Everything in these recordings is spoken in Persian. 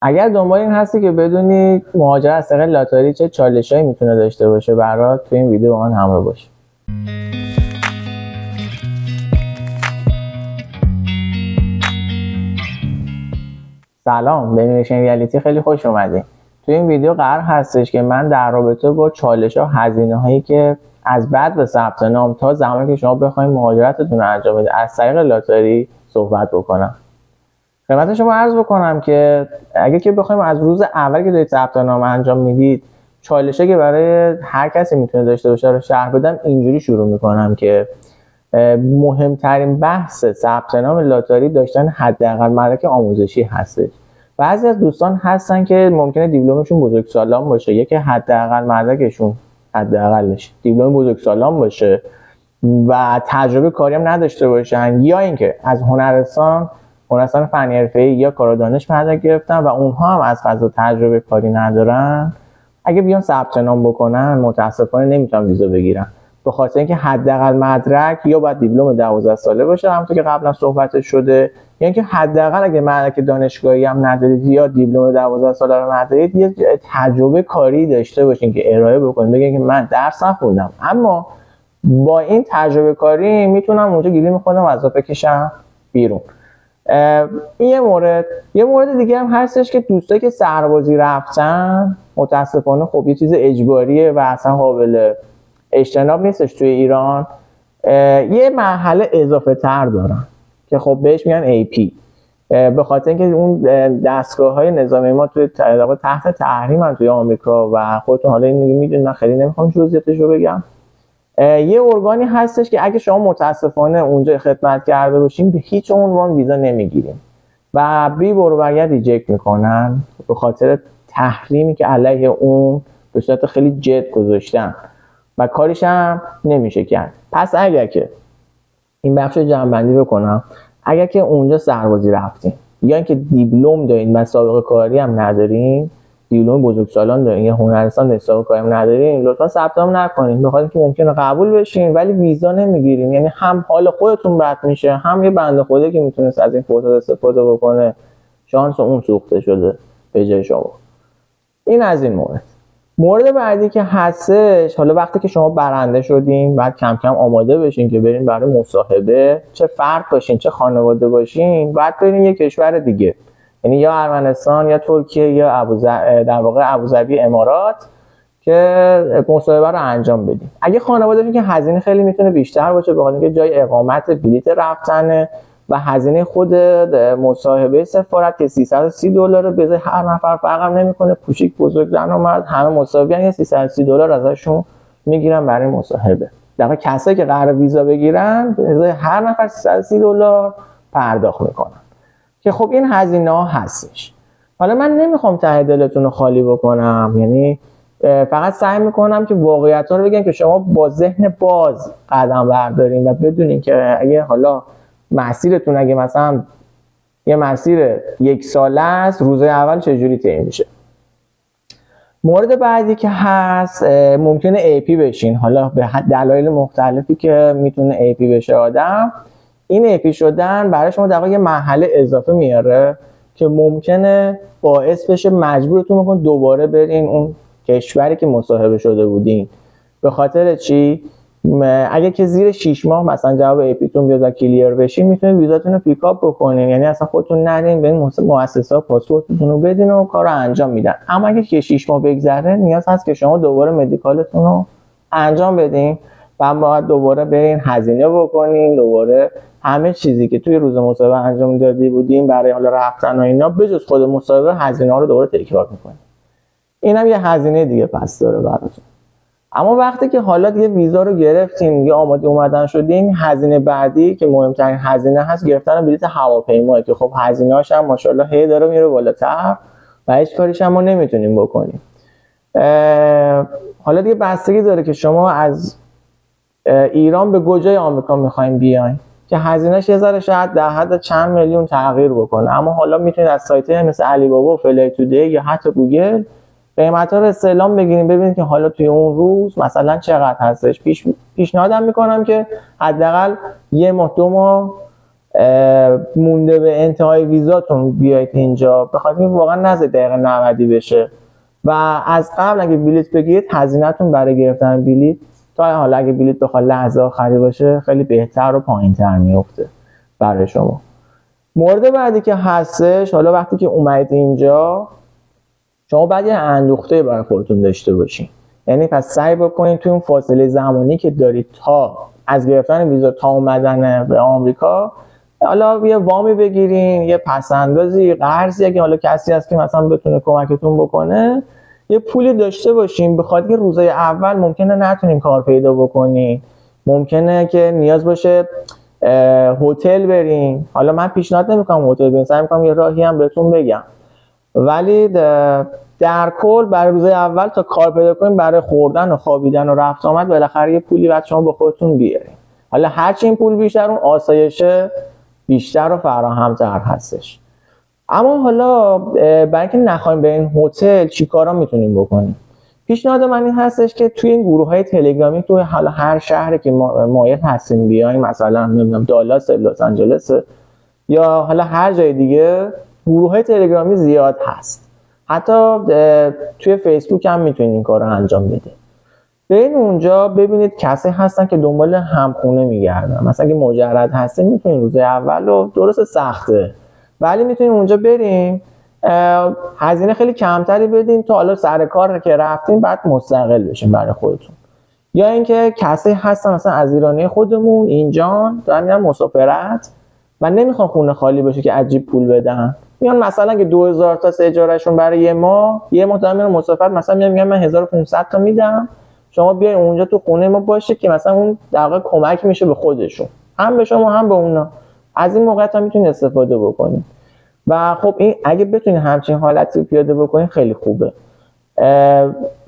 اگر دنبال این هستی که بدونی مهاجرت از طریق لاتاری چه چالشایی میتونه داشته باشه برات، تو این ویدیو با من همراه باش. سلام، به نیشن ریالیتی خیلی خوش اومدین. تو این ویدیو قرار هستش که من در رابطه با چالش ها هزینه هایی که از بعد به ثبت نام تا زمانی که شما بخواید مهاجرتتون رو انجام بدید از طریق لاتاری صحبت بکنم. خدمت شما عرض بکنم که اگه که بخوایم از روز اول که دارید ثبت نام انجام میدید چالشی که برای هر کسی میتونه داشته باشه رو شرح بدم، اینجوری شروع میکنم که مهمترین بحث ثبت نام لاتاری داشتن حداقل مدرک آموزشی هستش. بعضی از دوستان هستن که ممکنه دیپلمشون بزرگسالان باشه، یکی حداقل مدرکشون حداقلش دیپلم بزرگسالان باشه و تجربه کاری هم نداشته باشن، یا اینکه از هنرستان فنی حرفه‌ای یا کار و دانش مدرک گرفتن و اونها هم از قضا تجربه کاری ندارن. اگه بیان ثبت نام بکنن متاسفانه نمیتونن ویزا بگیرن، به خاطر اینکه حداقل مدرک یا باید دیپلم 12 ساله باشه همونطور که قبلا صحبت شده، یا اینکه حداقل اگه مدرک دانشگاهی هم ندارید یا دیپلم 12 ساله رو ندارید یه تجربه کاری داشته باشین که ارائه بکنید، بگین که من درس نخوندم اما با این تجربه کاری میتونم اونجا گیلیم خودم از آب بکشم بیرون. این یه مورد دیگه هم هستش که دوستایی که سربازی رفتن متاسفانه خب یه چیز اجباریه و اصلا قابل اجتناب نیستش توی ایران، یه مرحله اضافه تر دارن که خب بهش میگن AP، به خاطر اینکه اون دستگاه های نظامی ما توی تحت تحریم هم توی آمریکا و خودتون حالا این میدونید، من خیلی نمیخوام جزئیاتش رو بگم. یه ارگانی هستش که اگه شما متاسفانه اونجا خدمت کرده باشین به هیچ عنوان ویزا نمیگیریم و بی برو برگرد ریجکت میکنن به خاطر تحریمی که علیه اون به صورت خیلی جد گذاشتن و کاریش هم نمیشه کرد. پس اگر که این بخش جمع‌بندی بکنم، اگر که اونجا سربازی رفتین یا اینکه دیپلم دارین و سابقه کاری هم ندارین، دیپلم بزرگسالان دارین یا هنرستان سابقه کاری هم ندارین، لطفا ثبت نام نکنین، بخاطر اینکه ممکنه قبول بشین ولی ویزا نمیگیرین. یعنی هم حال خودتون بد میشه، هم یه بنده خدایی که میتونه از این فرصت استفاده بکنه شانس اون سوخته شده به جای شما. این از این مورد بعدی که هستش، حالا وقتی که شما برنده شدین بعد کم کم آماده بشین که برین برای مصاحبه، چه فرد باشین چه خانواده باشین، بعد برین یه کشور دیگه، یعنی یا ارمنستان یا ترکیه یا در واقع ابوظبی امارات که مصاحبه رو انجام بدین. اگه خانواده دارین که هزینه خیلی میتونه بیشتر باشه، به خاطر اینکه جای اقامت، بلیط رفتن و هزینه خود مصاحبه سفارت که $330 به هر نفر فرقم نمیکنه، کوچیک بزرگ زن و مرد همه مصاحبه‌ان، یه $330 ازشون میگیرن برای مصاحبه. در واقع کسایی که قرار ویزا بگیرن به هر نفر $330 پرداخت میکنن که خب این هزینه ها هستش. حالا من نمیخوام ته دلتون رو خالی بکنم، یعنی فقط سعی میکنم که واقعیت‌ها رو بگم که شما با ذهن باز قدم بردارین و بدونین که اگه حالا مسیرتون اگه مثلا یه مسیر 1 ساله است، روز اول چجوری طی میشه. مورد بعدی که هست، ممکنه AP بشین، حالا به دلایل مختلفی که میتونه AP بشه آدم. این AP شدن برای شما در واقع یه مرحله اضافه میاره که ممکنه باعث بشه مجبورتون بکنه دوباره برین اون کشوری که مصاحبه شده بودین. به خاطر چی؟ اگه که زیر 6 ماه مثلا جواب اپیتون بیاد و کلیر بشین، میتونید ویزاتون رو پیکاپ بکنین، یعنی اصلا خودتون نرین به این مؤسسات پاسپورتتون رو بدین و کارو انجام میدن. اما اگه که 6 ماه بگذره نیاز هست که شما دوباره مدیکالتون رو انجام بدین و باید دوباره برین هزینه بکنین، دوباره همه چیزی که توی روز مصاحبه انجام دادی بودین برای حالا رفتن و اینا بجز خود مصاحبه هزینه ها رو دوباره تکرار میکنین. اینم یه هزینه دیگه پس داره براتون. اما وقتی که حالا دیگه ویزا رو گرفتین، دیگه آماده اومدن شدین، هزینه بعدی که مهمترین هزینه هست گرفتن بلیط هواپیما که خب هزینه‌اش هم ماشاءالله هی داره میره بالاتر و هیچ کاریش هم ما نمیتونیم بکنیم. حالا دیگه بستگی داره که شما از ایران به کجای آمریکا میخواین بیاین که هزینه‌اش یه ذره شاید در حد چند میلیون تغییر بکنه. اما حالا میتونید از سایت‌های مثل علی بابا و فلای تودی یا حتی گوگل قیمت‌ها رو استعلام بگیریم، ببینید که حالا توی اون روز مثلا چقدر هستش. پیشنهادم میکنم که حداقل 1 ماه 2 ماه مونده به انتهای ویزاتون بیاید اینجا، بخاطر اینکه واقعا نذارید دقیقه 90 بشه و از قبل اگه بلیت بگیرید هزینه‌تون برای گرفتن بلیت تا حالا اگه بلیت بخواد لحظه آخری باشه خیلی بهتر و پایین‌تر میفته برای شما. مورد بعدی که هستش، حالا وقتی که اومدید اینجا شما باید یه اندوخته برای خودتون داشته باشین. یعنی پس سعی بکنید توی اون فاصله زمانی که دارید تا از گرفتن ویزا تا اومدن به آمریکا، حالا یه وامی بگیرین، یه پسندازی، قرضی، اگه حالا کسی هست که مثلا بتونه کمکتون بکنه، یه پولی داشته باشین، بخاطر که روزای اول ممکنه نتونین کار پیدا بکنین، ممکنه که نیاز باشه هتل برین. حالا من پیشنهاد نمیکنم هتل برین، سعی میکنم یه راهی هم بهتون بگم، ولی در کل برای روزای اول تا کار پیدا کنین برای خوردن و خوابیدن و رفت آمد بالاخره یه پولی بعد شما با خودتون بیارین. حالا هرچی این پول بیشتر اون آسایش بیشتر و فراهم‌تر هستش. اما حالا برای اینکه نخوایم برین هتل چیکارا میتونیم بکنیم؟ پیشنهاد من این هستش که توی این گروه‌های تلگرامی توی حالا هر شهری که مایل هستین بیاین، مثلا نمیدونم دالاس، لس آنجلس یا حالا هر جای دیگه، گروه‌های تلگرامی زیاد هست. حتی توی فیسبوک هم میتونید این کارو انجام بدید. برین اونجا ببینید کسی هستن که دنبال همخونه میگردن. مثلا اگه مجرد هستین میتونید روز اول رو، درست سخته ولی میتونید اونجا برین، هزینه خیلی کمتری بدین تا حالا سر کار که رفتین بعد مستقل بشین برای خودتون. یا اینکه کسی هستن مثلا از ایرانی خودمون اینجا دارن میرن مسافرت و نمیخوان خونه خالی باشه که عجیب پول بدن، میان مثلا که 2000 تا اجارهشون برای یه ماه دارن میرن مسافرت، مثلا میگن من 1500 تا میدم شما بیاین اونجا تو خونه ما باشه که مثلا اون در واقع کمک میشه به خودشون، هم به شما هم به اونا. از این موقعیت هم میتونید استفاده بکنید و خب این اگه بتونید همچین حالتی پیاده بکنید خیلی خوبه،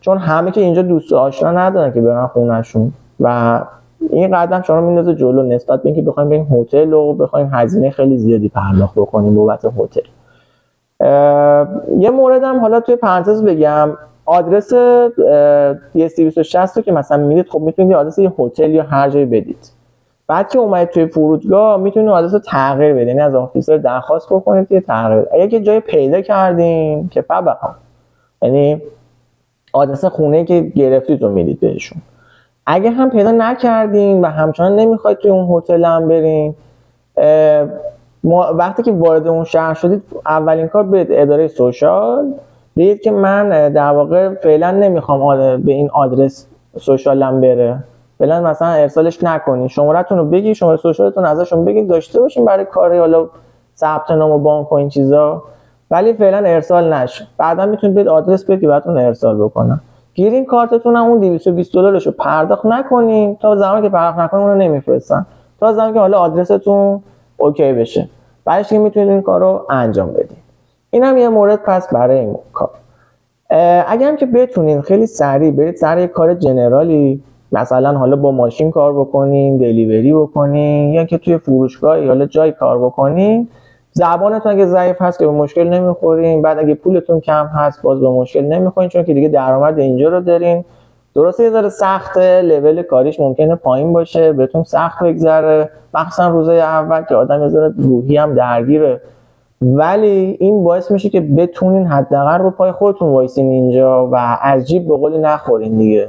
چون همه که اینجا دوست و آشنا ندارن که برن خونهشون و این قدم شما رو میندازه جلو نسبت به اینکه بخوایم بریم هتل و بخوایم هزینه خیلی زیادی پرداخت بکنیم بابت هتل. یه موردم حالا توی پرانتز بگم، آدرس PS260 رو که مثلا میدید خب میتونید آدرس یه هتل یا هر جایی بدید. بعد که اومدید توی فرودگاه میتونید آدرس رو تغییر بدید، یعنی از آفیسر درخواست بکنید که تغییر بدید. اگه جای پیدا کردین که فبها، یعنی آدرس خونه که گرفتید رو میدید بهشون. اگه هم پیدا نکردین و همچنان نمیخواید توی اون هتل هم برین، وقتی که وارد اون شهر شدید اولین کار به اداره سوشال بگید که من در واقع فعلا نمیخوام به این آدرس سوشالم بره، فعلا مثلا ارسالش نکنین، شماره‌تون رو بگید، شماره سوشالتون ازشون بگید داشته باشین برای کاری حالا ثبت نام و بانک و این چیزا، ولی فعلا ارسال نشه. بعدا میتونید برید آدرس بدید که براتون ارسال بکنن. گرین کارتتون هم اون $220 رو پرداخت نکنین تا زمانی که پرداخت نکنین اون رو نمیفرستن، تا زمانی که حالا آدرستون اوکی بشه بعدش که میتونید این کار رو انجام بدید. این هم یه مورد پس برای این کار. اگه هم که بتونین خیلی سریع برید سر یه کار جنرالی، مثلا حالا با ماشین کار بکنین، دلیوری بکنین، یا که توی فروشگاه یا جای کار بکنین، زبانتون اگه ضعیف هست که به مشکل نمیخورین، بعد اگه پولتون کم هست باز به مشکل نمیخورین، چون که دیگه درآمد اینجا رو دارین. درسته یه ذره سخته، لول کاریش ممکنه پایین باشه، بهتون سخت بگذره، مخصوصا روزای اول که آدم یه ذره روحی هم درگیره، ولی این باعث میشه که بتونین حداقل رو پای خودتون وایسین اینجا و عجیب به قولی نخورین دیگه.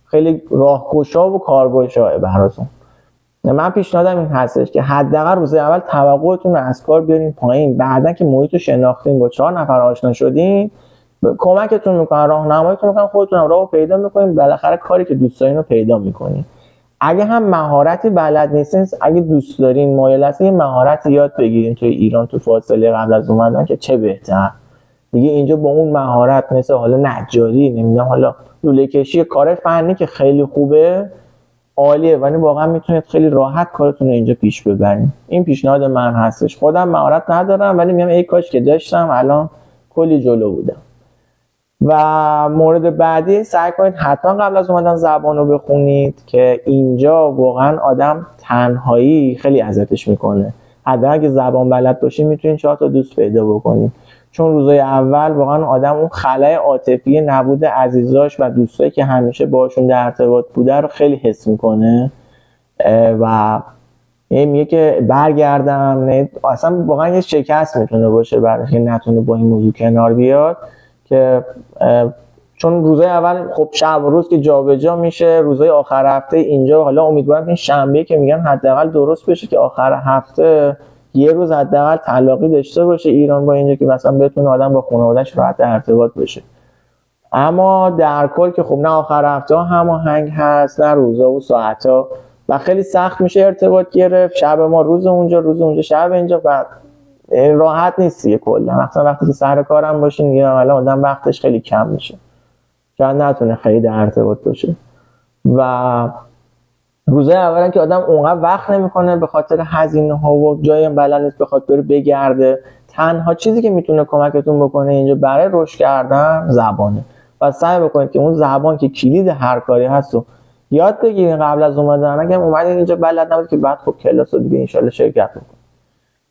خیلی راهگشا و کارگشاه براتون. من پیشنهادم این هستش که حداقل روز اول توقعتون رو از کار بیارین پایین، بعدن که محیط رو شناختین، با 4 نفر آشنا شدین، کمکتون میکنن، راهنماییتون میکنن، خودتون هم راهو پیدا میکنین، بالاخره کاری که دوست دارین رو پیدا میکنین. اگه هم مهارتی بلد نیستین، اگه دوست دارین مایل هستین یه مهارتی یاد بگیرین توی ایران تو فاصله قبل از اومدن که چه بهتر. دیگه اینجا با اون مهارت مثل حالا نجاری، نمیدونم حالا لوله کشی، کار فنی که خیلی خوبه، عالیه، ولی واقعا میتونید خیلی راحت کارتون رو اینجا پیش ببرین. این پیشنهاد من هستش. خودم مهارت ندارم ولی میگم ای کاش که داشتم، الان کلی جلو بودم. و مورد بعدی، سعی کنید حتما قبل از اومدن زبان رو بخونید که اینجا واقعا آدم تنهایی خیلی اذیتش میکنه. حداقل اگه زبان بلد باشین میتونید 4 تا دوست پیدا بکنید، چون روزای اول واقعا آدم اون خلأ عاطفی نبود عزیزاش و دوستایی که همیشه باشون در ارتباط بوده رو خیلی حس میکنه و میگه که برگردم، اصلا واقعا یه شکست میتونه باشه براش که نتونه با این موضوع کنار بیاد. که چون روزای اول خب شب و روز که جابجا میشه، روزای آخر هفته اینجا، حالا امیدوارم این شنبه که میگن حداقل درست بشه که آخر هفته یه روز حداقل تلاقی داشته باشه ایران با اینجا، که مثلا بتونه آدم با خانواده‌اش راحت ارتباط بشه. اما در کل که خب نه آخر هفته ها هماهنگ هست، نه روزا و ساعت‌ها، و خیلی سخت میشه ارتباط گرفت. شب ما روز اونجا شب اینجا، و راحت نیست دیگه کلا. مثلا وقتی که سر کارم باشین دیگه حالا آدم وقتش خیلی کم میشه، شاید نتونه خیلی در ارتباط باشه. و روزای اولا که آدم اونقدر وقت نمیکنه به خاطر هزینه ها و جای بلد نیست بخواد بره بگرده. تنها چیزی که میتونه کمکتون بکنه اینجا برای رشد کردن زبانه، و سعی بکنید که اون زبان که کلید هر کاری هست رو یاد بگیرین قبل از اومدن. اگه اومدین اینجا بلد نبود که بعد خب کلاس رو دیگه ان شرکت بکنید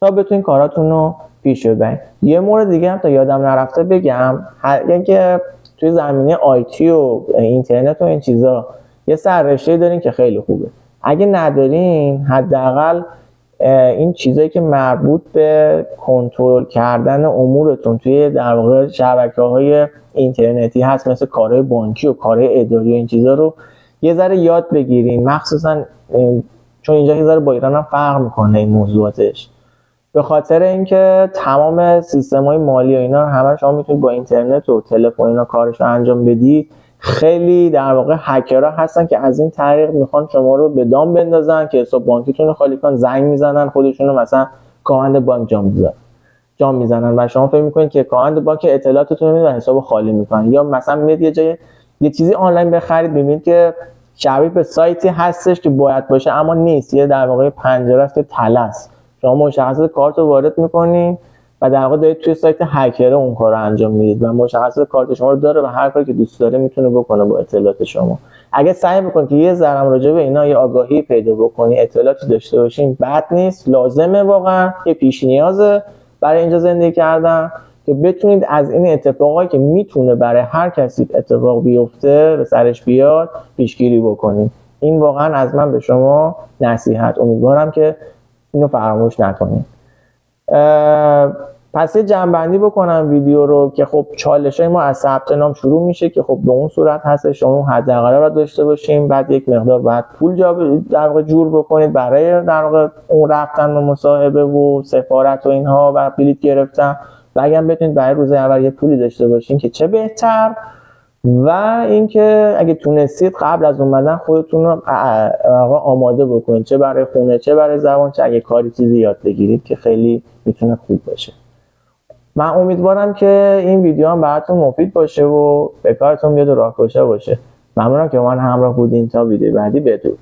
تا بتونین کاراتون رو پیش ببرین. یه مورد دیگه هم تا یادم نرفته بگم، اینکه توی زمینه آیتی و اینترنت و این چیزا یه سررشته دارین که خیلی خوبه. اگه ندارین حداقل این چیزایی که مربوط به کنترل کردن امورتون توی در واقع شبکه‌های اینترنتی هست، مثل کارهای بانکی و کارهای اداری و این چیزا رو یه ذره یاد بگیرین، مخصوصا چون اینجا یه ذره با ایران هم فرق میکنه این موضوعاتش، به خاطر اینکه تمام سیستم‌های مالی و اینا رو همه شما میتونید با اینترنت و تلفن اینا کارش رو انجام بدید. خیلی در واقع هکرها هستن که از این طریق میخوان شما رو به دام بندازن که حساب بانکیتون رو خالی کنن، زنگ میزنن خودشون رو مثلا کارمند بانک جام میزنن و شما فکر میکنید که کارمند بانک اطلاعاتتون رو میدن، حساب خالی میکنن. یا مثلا میاد یه جای یه چیزی آنلاین بخرید، ببینید که شبیه به سایتی هستش که باید باشه اما نیست، یه در واقع پنجره است که طلس. شما مشخصات کارت رو وارد میکنین و در واقع دارید توی سایت هکر اون کار رو انجام میدید و مشخصات کارت شما رو داره و هر کاری که دوست داره میتونه بکنه با اطلاعات شما. اگه سعی میکنید که یه ذره راجع به اینا یه آگاهی پیدا بکنی، اطلاعاتی داشته باشین، بد نیست، لازمه، واقعا یه پیش نیازه برای اینجا زندگی کردن که بتونید از این اتفاقایی که میتونه برای هر کسی اتفاق بیفته به سرش بیاد پیشگیری بکنید. این واقعا از من به شما نصیحت، امیدوارم که اینو فراموش نکنید. پس یه جمع‌بندی بکنم ویدیو رو که خب چالشای ما از ثبت نام شروع میشه که خب به اون صورت هست شما حداقل رو داشته باشیم، بعد یک مقدار بعد پول در واقع جور بکنید برای در واقع اون رفتن و مصاحبه و سفارت و اینها و بلیط گرفتن، و اگه بتونید برای روز اول یه پولی داشته باشین که چه بهتر. و اینکه اگه تونستید قبل از اومدن خودتون رو آماده بکنید، چه برای خونه، چه برای زبان، چه اگه کاری چیزی یاد بگیرید که خیلی میتونه خوب باشه. من امیدوارم که این ویدیو هم براتون مفید باشه و به کارتون بیاد و راهگشا باشه. ممنونم که من همراه بودین. تا ویدیو بعدی، بدرود.